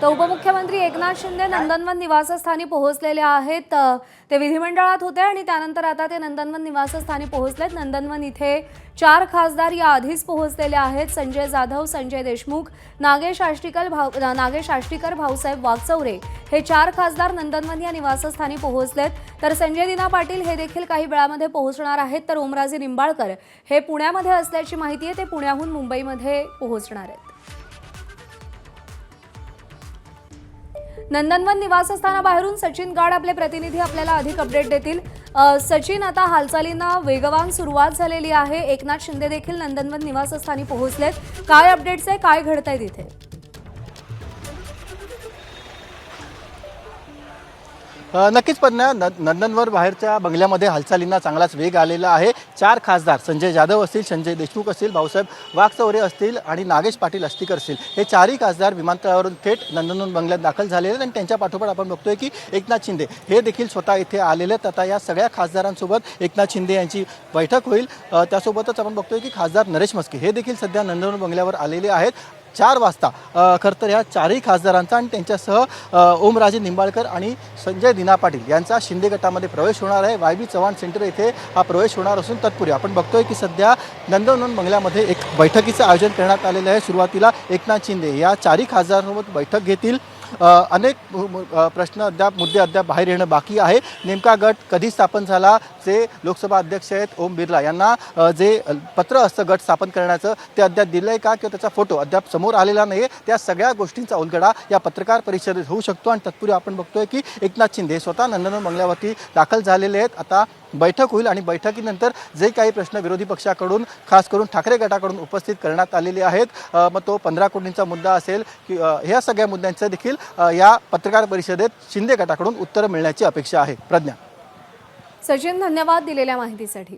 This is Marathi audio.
तर उपमुख्यमंत्री एकनाथ शिंदे नंदनवन निवासस्थानी पोहोचलेले आहेत। ते विधिमंडळात होते आणि त्यानंतर आता ते नंदनवन निवासस्थानी पोहोचलेत। नंदनवन इथे 4 खासदार या आधीच पोहोचलेले आहेत। संजय जाधव, संजय देशमुख, नागेश आष्टीकर, भाऊसाहेब वागचौरे हे 4 खासदार नंदनवन या निवासस्थानी पोहोचलेत। तर संजय दिना पाटील हे देखील काही वेळामध्ये पोहोचणार आहेत। तर ओमराजे निंबाळकर हे पुण्यामध्ये असल्याची माहिती आहे। ते पुण्याहून मुंबईमध्ये पोहोचणार आहेत। नंदनवन निवासस्थानाबाहेरून सचिन गाड आपले प्रतिनिधी आपल्याला अधिक अपडेट देतील। सचिन, आता हालचालींना वेगवान सुरुवात झालेली आहे। एकनाथ शिंदे देखील नंदनवन निवासस्थानी पोहोचलेत। काय अपडेट्स आहे, काय घडतंय तिथे? नक्कीच पद्मा, नंदनवन बाहेरच्या बंगल्यामध्ये हालचालींना चांगलाच वेग आलेला आहे। 4 खासदार संजय जाधव असतील, संजय देशमुख असतील, भाऊसाहेब वागचौरे असतील आणि नागेश पाटील आष्टीकर असतील, हे 4ही खासदार विमानतळावरून थेट नंदनवन बंगल्यात दाखल झालेले आहेत। आणि त्यांच्या पाठोपाठ आपण बघतोय की एकनाथ शिंदे हे देखील स्वतः इथे आलेले आहेत। आता या सगळ्या खासदारांसोबत एकनाथ शिंदे यांची बैठक होईल। त्यासोबतच आपण बघतोय की खासदार नरेश म्हस्के हे देखील सध्या नंदनवन बंगल्यावर आलेले आहेत। 4 वाजता खरं तर ह्या 4ही खासदारांचा आणि त्यांच्यासह ओमराजे निंबाळकर आणि संजय दिना पाटील यांचा शिंदे गटामध्ये प्रवेश होणार आहे। वाय बी चव्हाण सेंटर येथे हा प्रवेश होणार असून तत्पूर्वी आपण बघतोय की सध्या नंदनवन बंगल्यामध्ये एक बैठकीचं आयोजन करण्यात आलेलं आहे। सुरुवातीला एकनाथ शिंदे या 4ही खासदारांसोबत बैठक घेतील। अनेक प्रश्न मुद्दे अद्याप बाहेर येणं बाकी आहे। नेमका गट कधी स्थापन झाला, जे लोकसभा अध्यक्ष आहेत ओम बिर्ला यांना जे पत्र असतं गट स्थापन करण्याचं ते अद्याप दिलं आहे का, किंवा त्याचा फोटो अद्याप समोर आलेला नाही आहे, त्या सगळ्या गोष्टींचा उलगडा या पत्रकार परिषदेत होऊ शकतो। आणि तत्पूर्वी आपण बघतोय की एकनाथ शिंदे स्वतः नंदनवन बंगल्यावरती दाखल झालेले आहेत। आता बैठक होईल आणि बैठकीनंतर जे काही प्रश्न विरोधी पक्षाकडून खास करून ठाकरे गटाकडून उपस्थित करण्यात आलेले आहेत, मग तो 15 कोटींचा मुद्दा असेल की ह्या सगळ्या मुद्द्यांचं देखील या पत्रकार परिषदेत शिंदे गटाकडून उत्तर मिळण्याची अपेक्षा आहे। प्रज्ञा। सचिन, धन्यवाद दिलेल्या माहितीसाठी।